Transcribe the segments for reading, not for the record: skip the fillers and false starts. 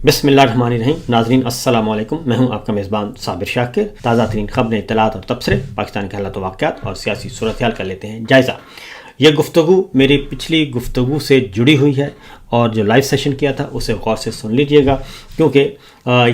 بسم اللہ الرحمن الرحیم. ناظرین السلام علیکم. میں ہوں آپ کا میزبان صابر شاکر. تازہ ترین خبریں، اطلاعات اور تبصرے پاکستان کے حالات و واقعات اور سیاسی صورتحال کا لیتے ہیں جائزہ. یہ گفتگو میری پچھلی گفتگو سے جڑی ہوئی ہے اور جو لائیو سیشن کیا تھا اسے غور سے سن لیجئے گا، کیونکہ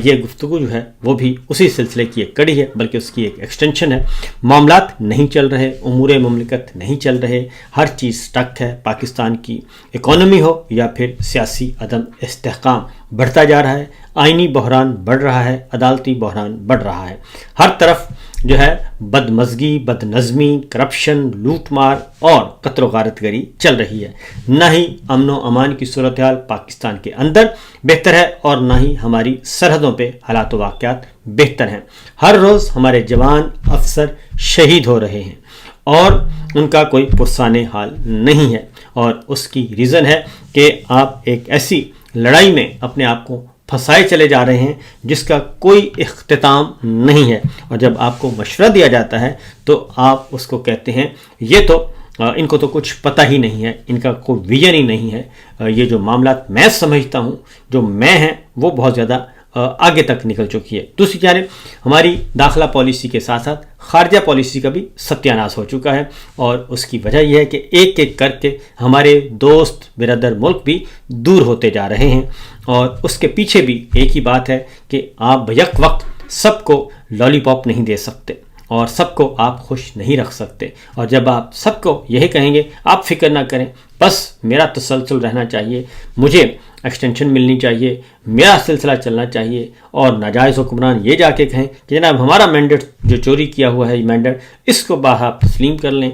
یہ گفتگو جو ہے وہ بھی اسی سلسلے کی ایک کڑی ہے، بلکہ اس کی ایک ایکسٹینشن ہے. معاملات نہیں چل رہے، امور مملکت نہیں چل رہے، ہر چیز سٹک ہے. پاکستان کی اکانومی ہو یا پھر سیاسی عدم استحکام بڑھتا جا رہا ہے، آئینی بحران بڑھ رہا ہے، عدالتی بحران بڑھ رہا ہے. ہر طرف جو ہے بدمزگی، بد نظمی، کرپشن، لوٹ مار اور قتل و غارت گری چل رہی ہے. نہ ہی امن و امان کی صورتحال پاکستان کے اندر بہتر ہے اور نہ ہی ہماری سرحدوں پہ حالات و واقعات بہتر ہیں. ہر روز ہمارے جوان افسر شہید ہو رہے ہیں اور ان کا کوئی پرسان حال نہیں ہے، اور اس کی ریزن ہے کہ آپ ایک ایسی لڑائی میں اپنے آپ کو پھنسائے چلے جا رہے ہیں جس کا کوئی اختتام نہیں ہے. اور جب آپ کو مشورہ دیا جاتا ہے تو آپ اس کو کہتے ہیں یہ تو ان کو تو کچھ پتہ ہی نہیں ہے، ان کا کوئی ویژن ہی نہیں ہے. یہ جو معاملات میں سمجھتا ہوں، جو میں ہیں، وہ بہت زیادہ آگے تک نکل چکی ہے. دوسری جانب ہماری داخلہ پالیسی کے ساتھ ساتھ خارجہ پالیسی کا بھی ستیہ ناش ہو چکا ہے، اور اس کی وجہ یہ ہے کہ ایک ایک کر کے ہمارے دوست برادر ملک بھی دور ہوتے جا رہے ہیں. اور اس کے پیچھے بھی ایک ہی بات ہے کہ آپ بیک وقت سب کو لالی پاپ نہیں دے سکتے اور سب کو آپ خوش نہیں رکھ سکتے. اور جب آپ سب کو یہی کہیں گے آپ فکر نہ کریں، بس میرا تسلسل رہنا چاہیے، مجھے ایکسٹینشن ملنی چاہیے، میرا سلسلہ چلنا چاہیے، اور ناجائز حکمران یہ جا کے کہیں کہ جناب ہمارا مینڈیٹ جو چوری کیا ہوا ہے، یہ مینڈیٹ اس کو آپ تسلیم کر لیں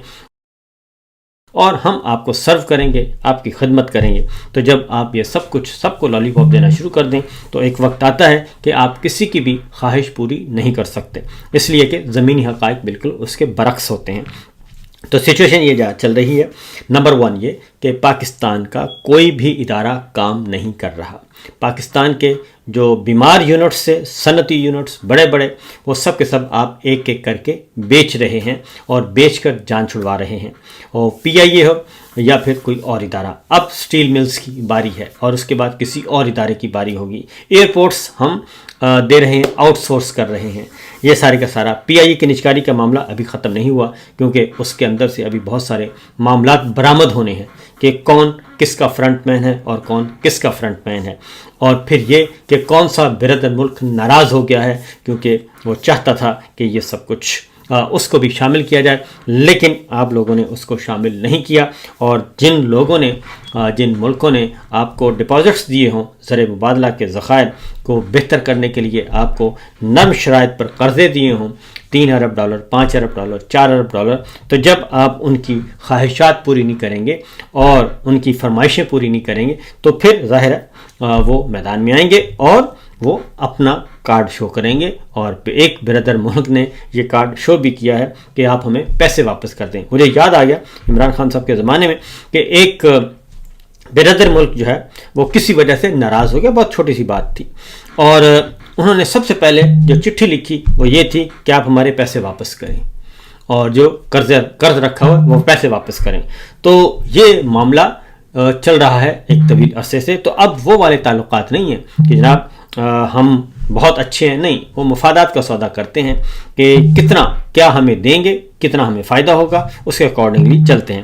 اور ہم آپ کو سرو کریں گے، آپ کی خدمت کریں گے. تو جب آپ یہ سب کچھ سب کو لالی پاپ دینا شروع کر دیں تو ایک وقت آتا ہے کہ آپ کسی کی بھی خواہش پوری نہیں کر سکتے، اس لیے کہ زمینی حقائق بالکل اس کے برعکس ہوتے ہیں. تو سچویشن یہ چل رہی ہے. نمبر 1 یہ کہ پاکستان کا کوئی بھی ادارہ کام نہیں کر رہا. پاکستان کے جو بیمار یونٹس سے صنعتی یونٹس بڑے بڑے، وہ سب کے سب آپ ایک ایک کر کے بیچ رہے ہیں اور بیچ کر جان چھڑوا رہے ہیں. اور پی آئی اے ہو یا پھر کوئی اور ادارہ، اب سٹیل ملز کی باری ہے اور اس کے بعد کسی اور ادارے کی باری ہوگی. ایئرپورٹس ہم دے رہے ہیں، آؤٹ سورس کر رہے ہیں. یہ سارے کا سارا پی آئی اے کی نجکاری کا معاملہ ابھی ختم نہیں ہوا، کیونکہ اس کے اندر سے ابھی بہت سارے معاملات برآمد ہونے ہیں کہ کون کس کا فرنٹ مین ہے اور کون کس کا فرنٹ مین ہے. اور پھر یہ کہ کون سا برادر ملک ناراض ہو گیا ہے کیونکہ وہ چاہتا تھا کہ یہ سب کچھ اس کو بھی شامل کیا جائے، لیکن آپ لوگوں نے اس کو شامل نہیں کیا. اور جن لوگوں نے جن ملکوں نے آپ کو ڈپازٹس دیے ہوں، زر مبادلہ کے ذخائر کو بہتر کرنے کے لیے آپ کو نرم شرائط پر قرضے دیے ہوں، $3 ارب، $5 ارب، $4 ارب، تو جب آپ ان کی خواہشات پوری نہیں کریں گے اور ان کی فرمائشیں پوری نہیں کریں گے تو پھر ظاہر ہے وہ میدان میں آئیں گے اور وہ اپنا کارڈ شو کریں گے. اور ایک برادر ملک نے یہ کارڈ شو بھی کیا ہے کہ آپ ہمیں پیسے واپس کر دیں. مجھے یاد آ گیا عمران خان صاحب کے زمانے میں کہ ایک برادر ملک جو ہے وہ کسی وجہ سے ناراض ہو گیا، بہت چھوٹی سی بات تھی، اور انہوں نے سب سے پہلے جو چٹھی لکھی وہ یہ تھی کہ آپ ہمارے پیسے واپس کریں اور جو قرض رکھا ہوا وہ پیسے واپس کریں. تو یہ معاملہ چل رہا ہے ایک طویل عرصے سے. تو اب وہ والے تعلقات نہیں ہیں کہ جناب ہم بہت اچھے ہیں، نہیں، وہ مفادات کا سودا کرتے ہیں کہ کتنا کیا ہمیں دیں گے، کتنا ہمیں فائدہ ہوگا، اس کے اکارڈنگلی چلتے ہیں.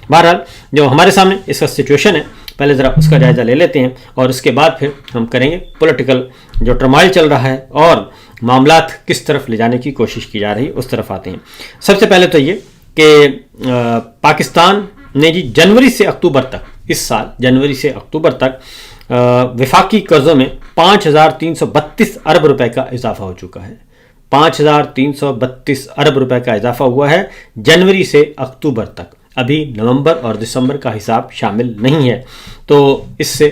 بہرحال جو ہمارے سامنے اس کا سچویشن ہے، پہلے ذرا اس کا جائزہ لے لیتے ہیں اور اس کے بعد پھر ہم کریں گے پولیٹیکل جو ٹرمائل چل رہا ہے اور معاملات کس طرف لے جانے کی کوشش کی جا رہی ہے، اس طرف آتے ہیں. سب سے پہلے تو یہ کہ پاکستان نے جنوری سے اکتوبر تک، اس سال جنوری سے اکتوبر تک وفاقی قرضوں میں 5,332 ارب روپے کا اضافہ ہو چکا ہے. 5,332 ارب روپے کا اضافہ ہوا ہے جنوری سے اکتوبر تک. ابھی نومبر اور دسمبر کا حساب شامل نہیں ہے. تو اس سے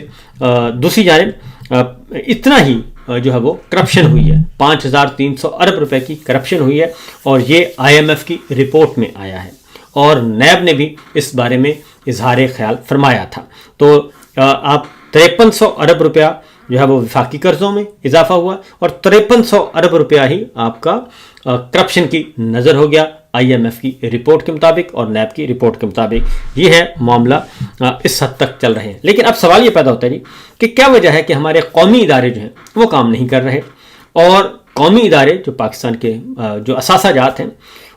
دوسری جانب اتنا ہی جو ہے وہ کرپشن ہوئی ہے، 5,300 ارب روپے کی کرپشن ہوئی ہے، اور یہ آئی ایم ایف کی رپورٹ میں آیا ہے اور نیب نے بھی اس بارے میں اظہار خیال فرمایا تھا. تو آپ 5300 ارب روپیہ جو ہے وہ وفاقی قرضوں میں اضافہ ہوا اور 5300 ارب روپیہ ہی آپ کا کرپشن کی نظر ہو گیا IMF کی رپورٹ کے مطابق اور نیب کی رپورٹ کے مطابق یہ ہے معاملہ اس حد تک چل رہے ہیں. لیکن اب سوال یہ پیدا ہوتا ہے جی کہ کیا وجہ ہے کہ ہمارے قومی ادارے جو ہیں وہ کام نہیں کر رہے، اور قومی ادارے جو پاکستان کے جو اثاثہ جات ہیں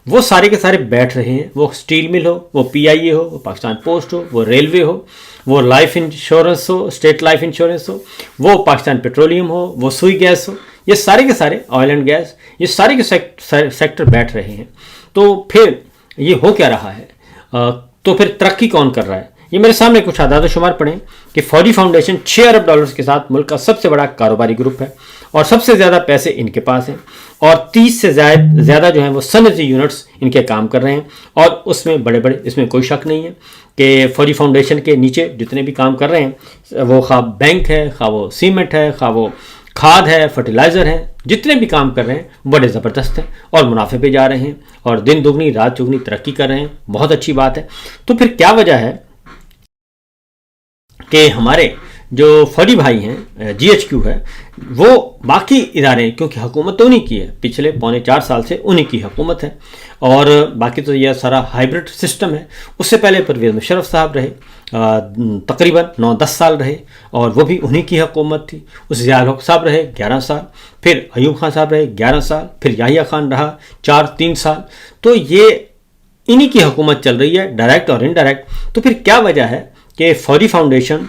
وہ سارے کے سارے بیٹھ رہے ہیں. وہ اسٹیل مل ہو، وہ PIA ہو، وہ پاکستان پوسٹ ہو، وہ ریلوے ہو، وہ لائف انشورنس ہو، اسٹیٹ لائف انشورنس ہو، وہ پاکستان پیٹرولیم ہو، وہ سوئی گیس ہو، یہ سارے کے سارے آئل اینڈ گیس، یہ سارے کے سیکٹر بیٹھ رہے ہیں. تو پھر یہ ہو کیا رہا ہے؟ تو پھر ترقی کون کر رہا ہے؟ یہ میرے سامنے کچھ اعداد و شمار پڑھیں کہ فوجی فاؤنڈیشن $6 ارب کے ساتھ ملک کا سب سے بڑا کاروباری گروپ ہے، اور سب سے زیادہ پیسے ان کے پاس ہیں، اور 30 سے زیادہ جو ہیں وہ صنعتی یونٹس ان کے کام کر رہے ہیں. اور اس میں بڑے اس میں کوئی شک نہیں ہے کہ فوجی فاؤنڈیشن کے نیچے جتنے بھی کام کر رہے ہیں، وہ خواہ بینک ہے، خواہ وہ سیمنٹ ہے، خواہ وہ کھاد ہے، فرٹیلائزر ہے، جتنے بھی کام کر رہے ہیں بڑے زبردست ہیں اور منافع پہ جا رہے ہیں اور دن دگنی رات چگنی ترقی کر رہے ہیں. بہت اچھی بات ہے. تو پھر کیا وجہ ہے کہ ہمارے جو فوجی بھائی ہیں، GHQ ہے، وہ باقی ادارے، کیونکہ حکومت تو انہی کی ہے، پچھلے 3.25 سال سے انہی کی حکومت ہے، اور باقی تو یہ سارا ہائیبرڈ سسٹم ہے. اس سے پہلے پرویز مشرف صاحب رہے، تقریباً 9-10 سال رہے، اور وہ بھی انہی کی حکومت تھی. اس ضیاء الحق صاحب رہے 11 سال، پھر ایوب خان صاحب رہے 11 سال، پھر یحییٰ خان رہا 3 سال. تو یہ انہی کی حکومت چل رہی ہے، ڈائریکٹ اور انڈائریکٹ. تو پھر کیا وجہ ہے کہ فوجی فاؤنڈیشن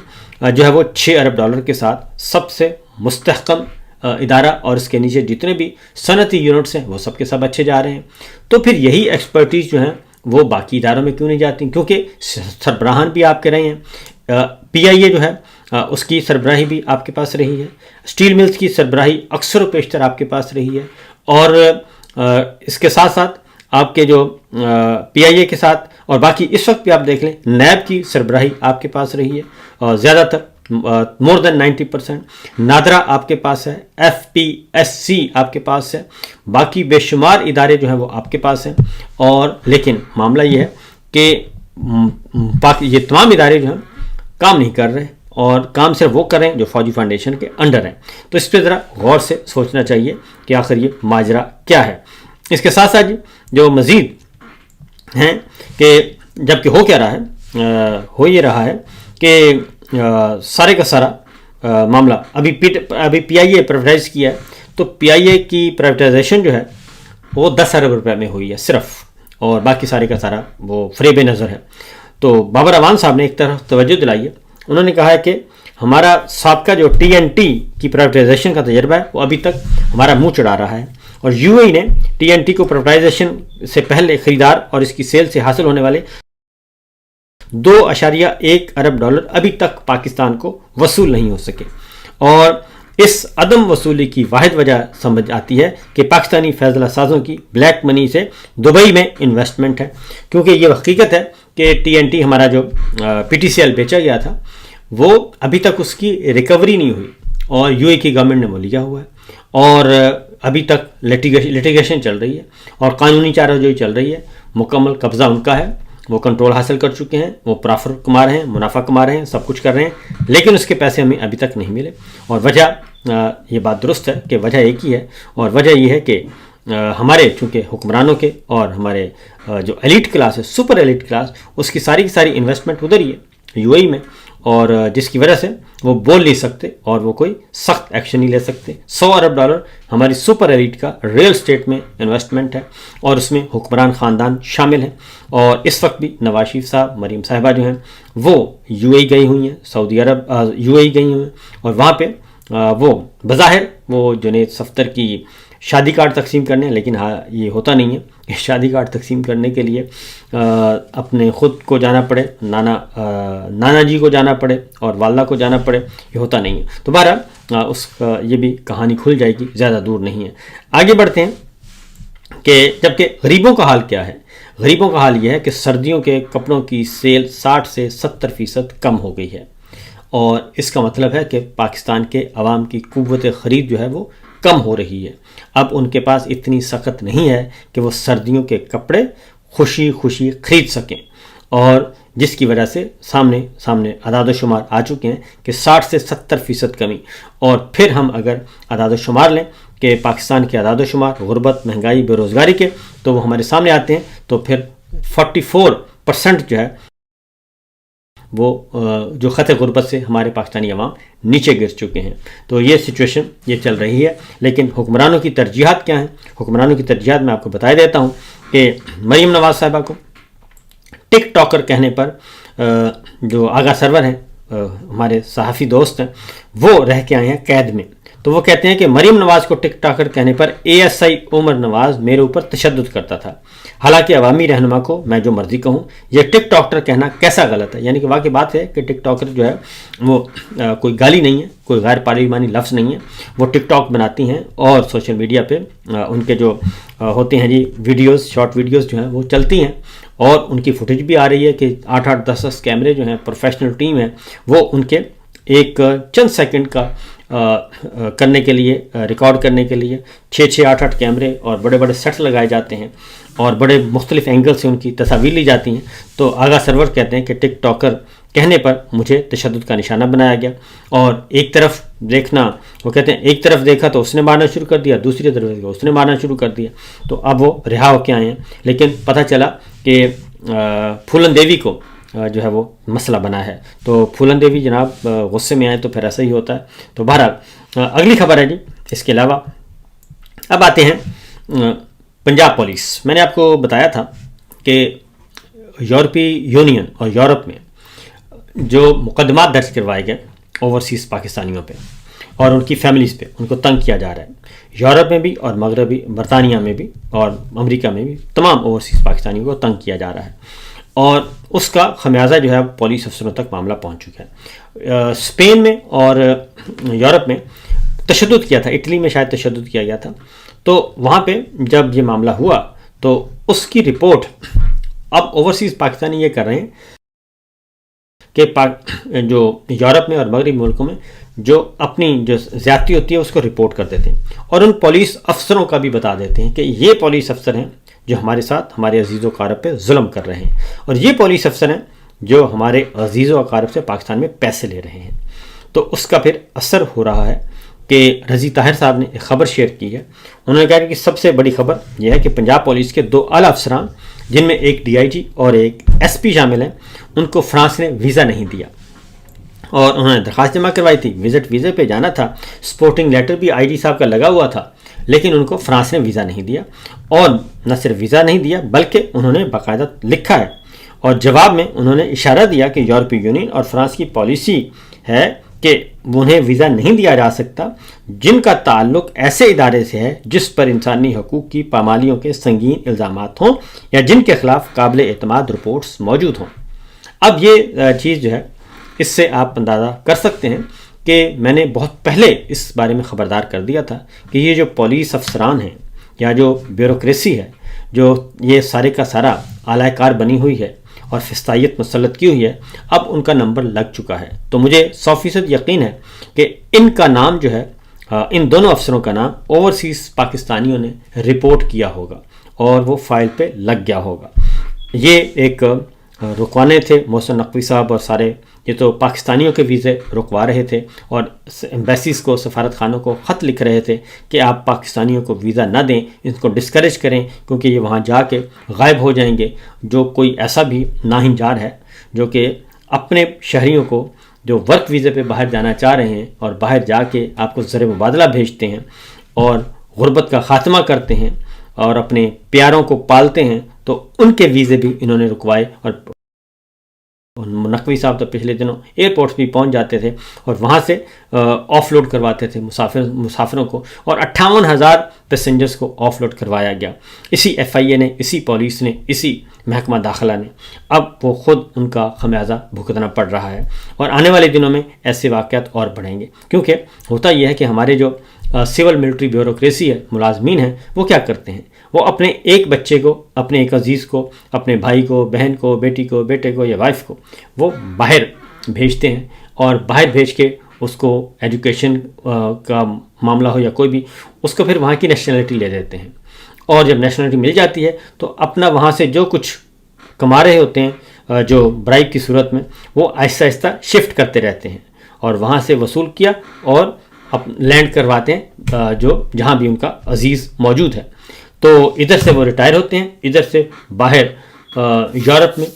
جو ہے وہ $6 ارب کے ساتھ سب سے مستحکم ادارہ، اور اس کے نیچے جتنے بھی صنعتی یونٹس ہیں وہ سب کے سب اچھے جا رہے ہیں؟ تو پھر یہی ایکسپرٹیز جو ہیں وہ باقی اداروں میں کیوں نہیں جاتی؟ کیونکہ سربراہان بھی آپ کے رہے ہیں. PIA جو ہے اس کی سربراہی بھی آپ کے پاس رہی ہے، اسٹیل ملز کی سربراہی اکثر و بیشتر آپ کے پاس رہی ہے، اور اس کے ساتھ ساتھ آپ کے جو PIA کے ساتھ اور باقی اس وقت بھی آپ دیکھ لیں نیب کی سربراہی آپ کے پاس رہی ہے، اور زیادہ تر مور دین 90%. نادرا آپ کے پاس ہے، FPSC آپ کے پاس ہے، باقی بے شمار ادارے جو ہیں وہ آپ کے پاس ہیں. اور لیکن معاملہ یہ ہے کہ یہ تمام ادارے جو ہیں کام نہیں کر رہے، اور کام صرف وہ کر رہے ہیں جو فوجی فاؤنڈیشن کے انڈر ہیں. تو اس پہ ذرا غور سے سوچنا چاہیے کہ آخر یہ ماجرا کیا ہے. اس کے ساتھ ساتھ جو مزید ہیں کہ جبکہ ہو کیا رہا ہے، ہو یہ رہا ہے کہ سارے کا سارا معاملہ ابھی PIA پرائیویٹائز کیا ہے. تو PIA کی پرائیویٹائزیشن جو ہے وہ $10 ارب میں ہوئی ہے صرف، اور باقی سارے کا سارا وہ فریب نظر ہے. تو بابر اعوان صاحب نے ایک طرف توجہ دلائی ہے، انہوں نے کہا ہے کہ ہمارا سابقہ جو TNT کی پرائیویٹائزیشن کا تجربہ ہے وہ ابھی تک ہمارا منہ چڑھا رہا ہے، اور UAE نے TNT کو پرائیویٹائزیشن سے پہلے خریدار اور اس کی سیل سے حاصل ہونے والے $2.1 ارب ابھی تک پاکستان کو وصول نہیں ہو سکے. اور اس عدم وصولی کی واحد وجہ سمجھ آتی ہے کہ پاکستانی فیصلہ سازوں کی بلیک منی سے دبئی میں انویسٹمنٹ ہے. کیونکہ یہ حقیقت ہے کہ TNT ہمارا جو PTCL بیچا گیا تھا وہ ابھی تک اس کی ریکوری نہیں ہوئی، اور UAE کی گورنمنٹ نے وہ لیا ہوا ہے، اور ابھی تک لیٹیگیشن چل رہی ہے اور قانونی چارہ جوئی چل رہی ہے. مکمل قبضہ ان کا ہے، وہ کنٹرول حاصل کر چکے ہیں، وہ پرافٹ کما رہے ہیں، منافع کما رہے ہیں، سب کچھ کر رہے ہیں، لیکن اس کے پیسے ہمیں ابھی تک نہیں ملے. اور وجہ یہ بات درست ہے کہ وجہ ایک ہی ہے، اور وجہ یہ ہے کہ ہمارے چونکہ حکمرانوں کے اور ہمارے جو ایلیٹ کلاس ہے، سپر ایلیٹ کلاس، اس کی ساری انویسٹمنٹ ادھر ہی ہے UAE میں، اور جس کی وجہ سے وہ بول نہیں سکتے اور وہ کوئی سخت ایکشن نہیں لے سکتے. $100 ارب ہماری سپر ایلیٹ کا ریل اسٹیٹ میں انویسٹمنٹ ہے، اور اس میں حکمران خاندان شامل ہیں. اور اس وقت بھی نواز شریف صاحب، مریم صاحبہ جو ہیں وہ UAE گئی ہوئی ہیں، سعودی عرب UAE گئی ہوئی ہیں، اور وہاں پہ وہ بظاہر وہ جنید صفدر کی شادی کارڈ تقسیم کرنے ہیں، لیکن ہاں یہ ہوتا نہیں ہے کہ شادی کارڈ تقسیم کرنے کے لیے اپنے خود کو جانا پڑے، نانا جی کو جانا پڑے اور والدہ کو جانا پڑے، یہ ہوتا نہیں ہے. تو بہرحال اس یہ بھی کہانی کھل جائے گی، زیادہ دور نہیں ہے. آگے بڑھتے ہیں کہ جبکہ غریبوں کا حال کیا ہے. غریبوں کا حال یہ ہے کہ سردیوں کے کپڑوں کی سیل 60 سے 70% کم ہو گئی ہے، اور اس کا مطلب ہے کہ پاکستان کے عوام کی قوت خرید جو ہے وہ کم ہو رہی ہے. اب ان کے پاس اتنی سخت نہیں ہے کہ وہ سردیوں کے کپڑے خوشی خوشی خرید سکیں، اور جس کی وجہ سے سامنے اعداد و شمار آ چکے ہیں کہ 60 سے 70% کمی. اور پھر ہم اگر اعداد و شمار لیں کہ پاکستان کے اعداد و شمار غربت، مہنگائی، بے روزگاری کے، تو وہ ہمارے سامنے آتے ہیں. تو پھر 44% جو ہے وہ جو خط غربت سے ہمارے پاکستانی عوام نیچے گر چکے ہیں. تو یہ سچویشن یہ چل رہی ہے. لیکن حکمرانوں کی ترجیحات کیا ہیں؟ حکمرانوں کی ترجیحات میں آپ کو بتا دیتا ہوں کہ مریم نواز صاحبہ کو ٹک ٹاکر کہنے پر جو آغا سرور ہیں ہمارے صحافی دوست ہیں، وہ رہ کے آئے ہیں قید میں. تو وہ کہتے ہیں کہ مریم نواز کو ٹک ٹاکر کہنے پر ASI عمر نواز میرے اوپر تشدد کرتا تھا، حالانکہ عوامی رہنما کو میں جو مرضی کہوں. یہ ٹک ٹاکر کہنا کیسا غلط ہے؟ یعنی کہ واقعی بات ہے کہ ٹک ٹاکر جو ہے وہ کوئی گالی نہیں ہے، کوئی غیر پارلیمانی لفظ نہیں ہے. وہ ٹک ٹاک بناتی ہیں اور سوشل میڈیا پہ ان کے جو ہوتے ہیں جی ویڈیوز، شارٹ ویڈیوز جو ہیں وہ چلتی ہیں، اور ان کی فوٹیج بھی آ رہی ہے کہ 8-8 10-10 کیمرے جو ہیں پروفیشنل ٹیم ہے وہ ان کے ایک چند سیکنڈ کا کرنے کے لیے، ریکارڈ کرنے کے لیے 6-8 کیمرے اور بڑے بڑے سیٹس لگائے جاتے ہیں اور بڑے مختلف اینگل سے ان کی تصاویر لی جاتی ہیں. تو آغا سرور کہتے ہیں کہ ٹک ٹاکر کہنے پر مجھے تشدد کا نشانہ بنایا گیا. اور ایک طرف دیکھنا، وہ کہتے ہیں ایک طرف دیکھا تو اس نے مارنا شروع کر دیا، دوسری طرف دیکھا اس نے مارنا شروع کر دیا. تو اب وہ رہا ہو کے آئے ہیں. لیکن پتہ چلا کہ پھولن دیوی کو جو ہے وہ مسئلہ بنا ہے. تو پھولن دیوی جناب غصے میں آئے تو پھر ایسا ہی ہوتا ہے. تو بہرحال اگلی خبر ہے جی. اس کے علاوہ اب آتے ہیں پنجاب پولیس. میں نے آپ کو بتایا تھا کہ یورپی یونین اور یورپ میں جو مقدمات درج کروائے گئے اوورسیز پاکستانیوں پہ اور ان کی فیملیز پہ، ان کو تنگ کیا جا رہا ہے. یورپ میں بھی اور مغربی برطانیہ میں بھی اور امریکہ میں بھی تمام اوورسیز پاکستانیوں کو تنگ کیا جا رہا ہے، اور اس کا خمیازہ جو ہے پولیس افسروں تک معاملہ پہنچ چکا ہے. اسپین میں اور یورپ میں تشدد کیا تھا، اٹلی میں شاید تشدد کیا گیا تھا. تو وہاں پہ جب یہ معاملہ ہوا تو اس کی رپورٹ اب اوورسیز پاکستانی یہ کر رہے ہیں کہ جو یورپ میں اور مغربی ملکوں میں جو اپنی جو زیادتی ہوتی ہے اس کو رپورٹ کر دیتے ہیں، اور ان پولیس افسروں کا بھی بتا دیتے ہیں کہ یہ پولیس افسر ہیں جو ہمارے ساتھ ہمارے عزیز و اقارب پہ ظلم کر رہے ہیں، اور یہ پولیس افسر ہیں جو ہمارے عزیز و اقارب سے پاکستان میں پیسے لے رہے ہیں. تو اس کا پھر اثر ہو رہا ہے کہ رضی طاہر صاحب نے ایک خبر شیئر کی ہے. انہوں نے کہا کہ سب سے بڑی خبر یہ ہے کہ پنجاب پولیس کے 2 اعلیٰ افسران، جن میں ایک DIG اور ایک SP شامل ہیں، ان کو فرانس نے ویزا نہیں دیا، اور انہوں نے درخواست جمع کروائی تھی، ویزے پہ جانا تھا، سپورٹنگ لیٹر بھی IG صاحب کا لگا ہوا تھا، لیکن ان کو فرانس نے ویزا نہیں دیا. اور نہ صرف ویزا نہیں دیا بلکہ انہوں نے باقاعدہ لکھا ہے، اور جواب میں انہوں نے اشارہ دیا کہ یورپی یونین اور فرانس کی پالیسی ہے کہ انہیں ویزا نہیں دیا جا سکتا جن کا تعلق ایسے ادارے سے ہے جس پر انسانی حقوق کی پامالیوں کے سنگین الزامات ہوں یا جن کے خلاف قابل اعتماد رپورٹس موجود ہوں. اب یہ چیز جو ہے اس سے آپ اندازہ کر سکتے ہیں کہ میں نے بہت پہلے اس بارے میں خبردار کر دیا تھا کہ یہ جو پولیس افسران ہیں یا جو بیوروکریسی ہے، جو یہ سارے کا سارا اعلی کار بنی ہوئی ہے اور فسطائیت مسلط کی ہوئی ہے، اب ان کا نمبر لگ چکا ہے. تو مجھے 100% یقین ہے کہ ان کا نام جو ہے، ان دونوں افسروں کا نام اوورسیز پاکستانیوں نے رپورٹ کیا ہوگا اور وہ فائل پہ لگ گیا ہوگا. یہ ایک رکوانے تھے محسن نقوی صاحب اور سارے، یہ تو پاکستانیوں کے ویزے رکوا رہے تھے اور ایمبیسیز کو، سفارت خانوں کو خط لکھ رہے تھے کہ آپ پاکستانیوں کو ویزا نہ دیں، ان کو ڈسکریج کریں کیونکہ یہ وہاں جا کے غائب ہو جائیں گے. جو کوئی ایسا بھی ناہنجار ہے جو کہ اپنے شہریوں کو جو ورک ویزے پہ باہر جانا چاہ رہے ہیں اور باہر جا کے آپ کو زر مبادلہ بھیجتے ہیں اور غربت کا خاتمہ کرتے ہیں اور اپنے پیاروں کو پالتے ہیں، تو ان کے ویزے بھی انہوں نے رکوائے. اور نقوی صاحب تو پچھلے دنوں ایئرپورٹس بھی پہنچ جاتے تھے اور وہاں سے آف لوڈ کرواتے تھے مسافروں کو، اور 58,000 پیسنجرز کو آف لوڈ کروایا گیا. اسی FIA نے، اسی پولیس نے، اسی محکمہ داخلہ نے. اب وہ خود ان کا خمیازہ بھگتنا پڑ رہا ہے، اور آنے والے دنوں میں ایسے واقعات اور بڑھیں گے. کیونکہ ہوتا یہ ہے کہ ہمارے جو سول ملٹری بیوروکریسی ہے، ملازمین ہیں، وہ کیا کرتے ہیں؟ وہ اپنے ایک بچے کو، اپنے ایک عزیز کو، اپنے بھائی کو، بہن کو، بیٹی کو، بیٹے کو یا وائف کو وہ باہر بھیجتے ہیں، اور باہر بھیج کے اس کو ایجوکیشن کا معاملہ ہو یا کوئی بھی، اس کو پھر وہاں کی نیشنلٹی لے دیتے ہیں. اور جب نیشنلٹی مل جاتی ہے تو اپنا وہاں سے جو کچھ کما رہے ہوتے ہیں جو برائب کی صورت میں وہ آہستہ آہستہ شفٹ کرتے رہتے ہیں اور وہاں سے وصول کیا اور لینڈ کرواتے ہیں جو جہاں بھی ان کا عزیز موجود ہے. تو ادھر سے وہ ریٹائر ہوتے ہیں, ادھر سے باہر یورپ میں,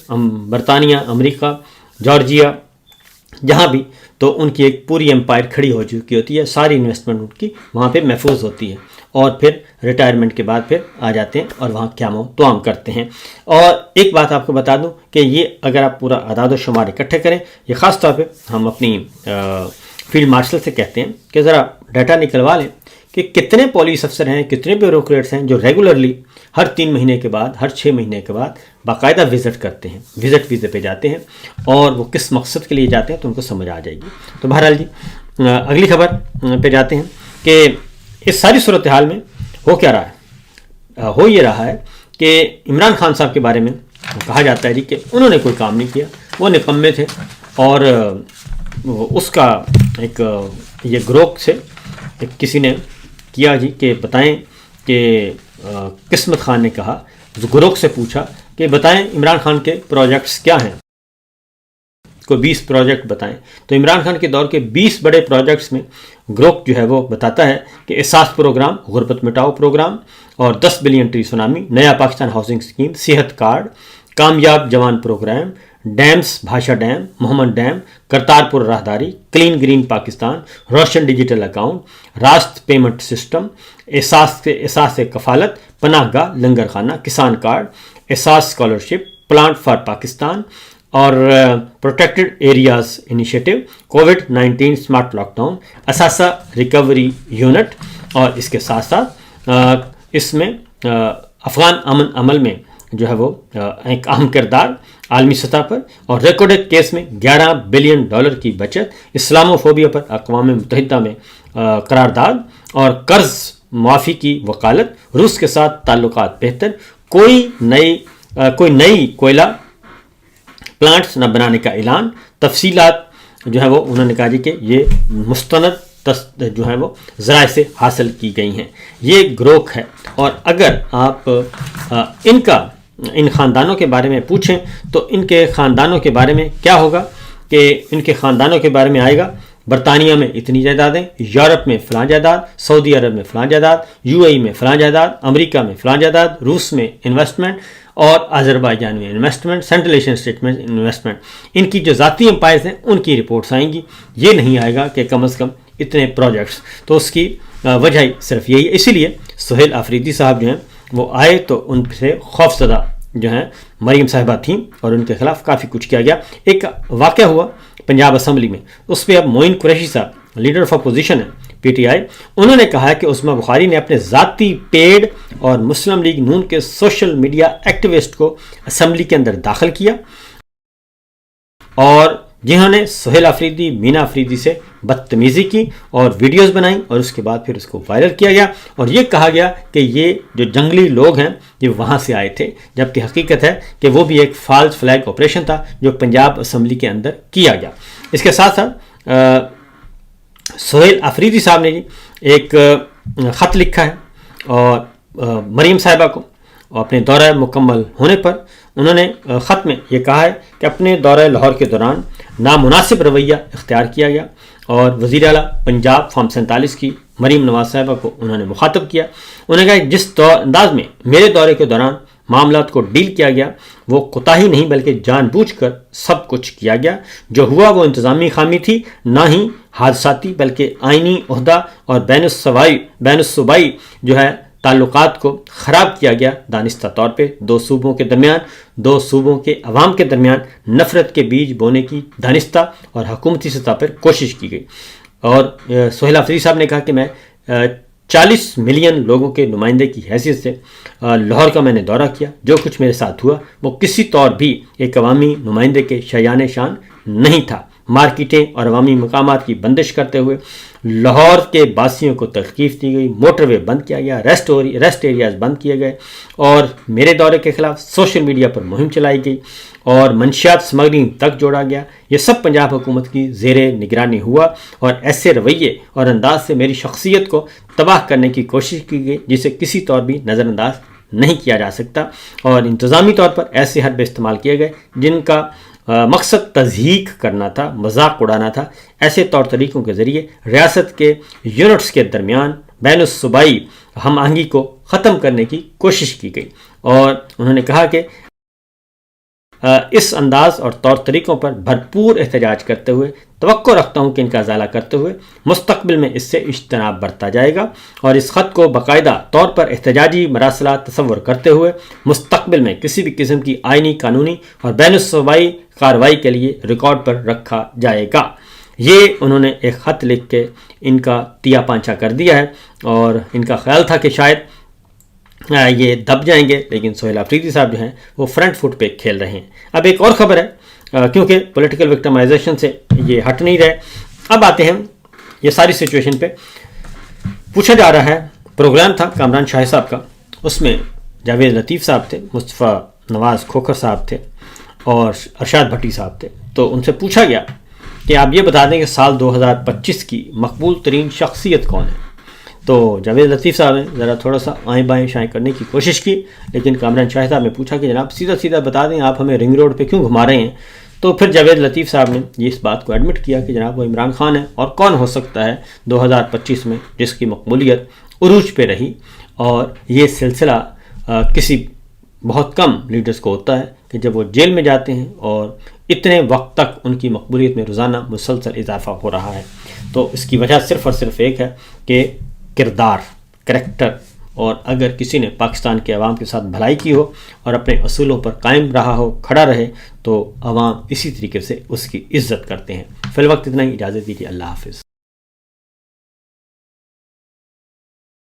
برطانیہ, امریکہ, جارجیا, جہاں بھی, تو ان کی ایک پوری امپائر کھڑی ہو چکی ہوتی ہے, ساری انویسٹمنٹ ان کی وہاں پہ محفوظ ہوتی ہے اور پھر ریٹائرمنٹ کے بعد پھر آ جاتے ہیں اور وہاں قیام و طعام کرتے ہیں. اور ایک بات آپ کو بتا دوں کہ یہ اگر آپ پورا اعداد و شمار اکٹھے کریں, یہ خاص طور پہ ہم اپنی فیلڈ مارشل سے کہتے ہیں کہ ذرا ڈیٹا نکلوا لیں کہ کتنے پولیس افسر ہیں, کتنے بیوروکریٹس ہیں جو ریگولرلی ہر 3 مہینے کے بعد, ہر 6 مہینے کے بعد باقاعدہ وزٹ کرتے ہیں, وزٹ ویزے پہ جاتے ہیں, اور وہ کس مقصد کے لیے جاتے ہیں تو ان کو سمجھ آ جائے گی. تو بہرحال جی اگلی خبر پہ جاتے ہیں کہ اس ساری صورتحال میں ہو کیا رہا ہے. ہو یہ رہا ہے کہ عمران خان صاحب کے بارے میں کہا جاتا ہے جی کہ انہوں نے کوئی کام نہیں کیا, وہ نکمے تھے, اور اس کا ایک یہ گروہ سے کسی نے کیا جی کہ بتائیں کہ قسمت خان نے کہا, گروہ سے پوچھا کہ بتائیں عمران خان کے پروجیکٹس کیا ہیں, کوئی 20 پروجیکٹ بتائیں. تو عمران خان کے دور کے 20 بڑے پروجیکٹس میں گروہ جو ہے وہ بتاتا ہے کہ احساس پروگرام, غربت مٹاؤ پروگرام, اور 10 بلین ٹری سونامی, نیا پاکستان ہاؤسنگ اسکیم, صحت کارڈ, کامیاب جوان پروگرام, ڈیمز, بھاشا ڈیم, محمد ڈیم, کرتارپور راہداری, کلین گرین پاکستان, روشن ڈیجیٹل اکاؤنٹ, راست پیمنٹ سسٹم, احساس کفالت, پناہ گاہ, لنگر خانہ, کسان کارڈ, احساس اسکالرشپ, پلانٹ فار پاکستان, اور protected areas initiative, COVID smart lockdown, اثاثہ ریکوری یونٹ, اور اس کے ساتھ ساتھ اس میں افغان امن عمل میں جو ہے وہ ایک اہم کردار عالمی سطح پر, اور ریکارڈڈ کیس میں $11 بلین کی بچت, اسلامو فوبیا پر اقوام متحدہ میں قرارداد, اور قرض معافی کی وکالت, روس کے ساتھ تعلقات بہتر, کوئی نئی کوئلہ پلانٹس نہ بنانے کا اعلان. تفصیلات جو ہے وہ انہوں نے کہا جی کہ یہ مستند جو ہے وہ ذرائع سے حاصل کی گئی ہیں. یہ گروہ ہے, اور اگر آپ ان خاندانوں کے بارے میں پوچھیں تو ان کے خاندانوں کے بارے میں کیا ہوگا کہ ان کے خاندانوں کے بارے میں آئے گا برطانیہ میں اتنی جائیدادیں, یورپ میں فلاں جائیداد, سعودی عرب میں فلاں جائیداد, UAE میں فلاں جائیداد, امریکہ میں فلاں جائیداد, روس میں انویسٹمنٹ, اور آذربائیجان میں انویسٹمنٹ, سینٹرل ایشین اسٹیٹ میں انویسٹمنٹ. ان کی جو ذاتی امپائرز ہیں ان کی رپورٹس آئیں گی. یہ نہیں آئے گا کہ کم از کم اتنے پروجیکٹس. تو اس کی وجہ صرف یہی ہے. اسی لیے سہیل آفریدی صاحب جو ہیں وہ آئے تو ان سے خوف زدہ جو ہیں مریم صاحبہ تھیں, اور ان کے خلاف کافی کچھ کیا گیا. ایک واقعہ ہوا پنجاب اسمبلی میں, اس پہ اب معین قریشی صاحب لیڈر آف اپوزیشن ہے PTI, انہوں نے کہا کہ عثمہ بخاری نے اپنے ذاتی پیڈ اور مسلم لیگ نون کے سوشل میڈیا ایکٹیوسٹ کو اسمبلی کے اندر داخل کیا, اور جنہوں نے سہیل آفریدی, مینا آفریدی سے بدتمیزی کی اور ویڈیوز بنائیں, اور اس کے بعد پھر اس کو وائرل کیا گیا, اور یہ کہا گیا کہ یہ جو جنگلی لوگ ہیں یہ وہاں سے آئے تھے, جبکہ حقیقت ہے کہ وہ بھی ایک فالس فلیگ آپریشن تھا جو پنجاب اسمبلی کے اندر کیا گیا. اس کے ساتھ ساتھ سہیل آفریدی صاحب نے ایک خط لکھا ہے, اور مریم صاحبہ کو اپنے دورہ مکمل ہونے پر انہوں نے خط میں یہ کہا ہے کہ اپنے دورہ لاہور کے دوران نامناسب رویہ اختیار کیا گیا, اور وزیر اعلیٰ پنجاب فارم 47 کی مریم نواز صاحبہ کو انہوں نے مخاطب کیا. انہوں نے کہا کہ جس انداز میں میرے دورے کے دوران معاملات کو ڈیل کیا گیا وہ کوتاہی نہیں بلکہ جان بوجھ کر سب کچھ کیا گیا. جو ہوا وہ انتظامی خامی تھی, نہ ہی حادثاتی, بلکہ آئینی عہدہ اور بین الصوبائی جو ہے تعلقات کو خراب کیا گیا. دانستہ طور پہ دو صوبوں کے عوام کے درمیان نفرت کے بیج بونے کی دانستہ اور حکومتی سطح پر کوشش کی گئی. اور سہیل آفریدی صاحب نے کہا کہ میں 40 ملین لوگوں کے نمائندے کی حیثیت سے لاہور کا میں نے دورہ کیا. جو کچھ میرے ساتھ ہوا وہ کسی طور بھی ایک عوامی نمائندے کے شایان شان نہیں تھا. مارکیٹیں اور عوامی مقامات کی بندش کرتے ہوئے لاہور کے باسیوں کو تخفیف دی گئی, موٹر وے بند کیا گیا, ریسٹ ایریاز بند کیے گئے, اور میرے دورے کے خلاف سوشل میڈیا پر مہم چلائی گئی, اور منشیات سمگلنگ تک جوڑا گیا. یہ سب پنجاب حکومت کی زیر نگرانی ہوا, اور ایسے رویے اور انداز سے میری شخصیت کو تباہ کرنے کی کوشش کی گئی جسے کسی طور بھی نظر انداز نہیں کیا جا سکتا، اور انتظامی طور پر ایسے حربے استعمال کیے گئے جن کا مقصد تضحیک کرنا تھا، مذاق اڑانا تھا۔ ایسے طور طریقوں کے ذریعے ریاست کے یونٹس کے درمیان بین الصوبائی ہم آہنگی کو ختم کرنے کی کوشش کی گئی، اور انہوں نے کہا کہ اس انداز اور طور طریقوں پر بھرپور احتجاج کرتے ہوئے توقع رکھتا ہوں کہ ان کا ازالہ کرتے ہوئے مستقبل میں اس سے اجتناب برتا جائے گا، اور اس خط کو باقاعدہ طور پر احتجاجی مراسلات تصور کرتے ہوئے مستقبل میں کسی بھی قسم کی آئینی، قانونی اور بین الصوبائی کارروائی کے لیے ریکارڈ پر رکھا جائے گا۔ یہ انہوں نے ایک خط لکھ کے ان کا تیا پانچا کر دیا ہے، اور ان کا خیال تھا کہ شاید یہ دب جائیں گے، لیکن سہیل آفریدی صاحب جو ہیں وہ فرنٹ فٹ پہ کھیل رہے ہیں۔ اب ایک اور خبر ہے، کیونکہ پولیٹیکل وکٹمائزیشن سے یہ ہٹ نہیں رہے، اب آتے ہیں یہ ساری سچویشن پہ۔ پوچھا جا رہا ہے، پروگرام تھا کامران شاہ صاحب کا، اس میں جاوید لطیف صاحب تھے، مصطفیٰ نواز کھوکھر صاحب تھے، اور ارشاد بھٹی صاحب تھے۔ تو ان سے پوچھا گیا کہ آپ یہ بتا دیں کہ سال 2025 کی مقبول ترین شخصیت کون ہے؟ تو جاوید لطیف صاحب نے ذرا تھوڑا سا آئیں بائیں شائیں کرنے کی کوشش کی، لیکن کامران شاہ صاحب نے پوچھا کہ جناب سیدھا سیدھا بتا دیں، آپ ہمیں رنگ روڈ پہ کیوں گھما رہے ہیں؟ تو پھر جاوید لطیف صاحب نے یہ اس بات کو ایڈمٹ کیا کہ جناب وہ عمران خان ہے، اور کون ہو سکتا ہے 2025 میں جس کی مقبولیت عروج پہ رہی۔ اور یہ سلسلہ کسی بہت کم لیڈرز کو ہوتا ہے کہ جب وہ جیل میں جاتے ہیں اور اتنے وقت تک ان کی مقبولیت میں روزانہ مسلسل اضافہ ہو رہا ہے۔ تو اس کی وجہ صرف اور صرف ایک ہے کہ کردار، کریکٹر، اور اگر کسی نے پاکستان کے عوام کے ساتھ بھلائی کی ہو اور اپنے اصولوں پر قائم رہا ہو، کھڑا رہے، تو عوام اسی طریقے سے اس کی عزت کرتے ہیں۔ فی الوقت اتنا ہی، اجازت دیجیے، اللہ حافظ۔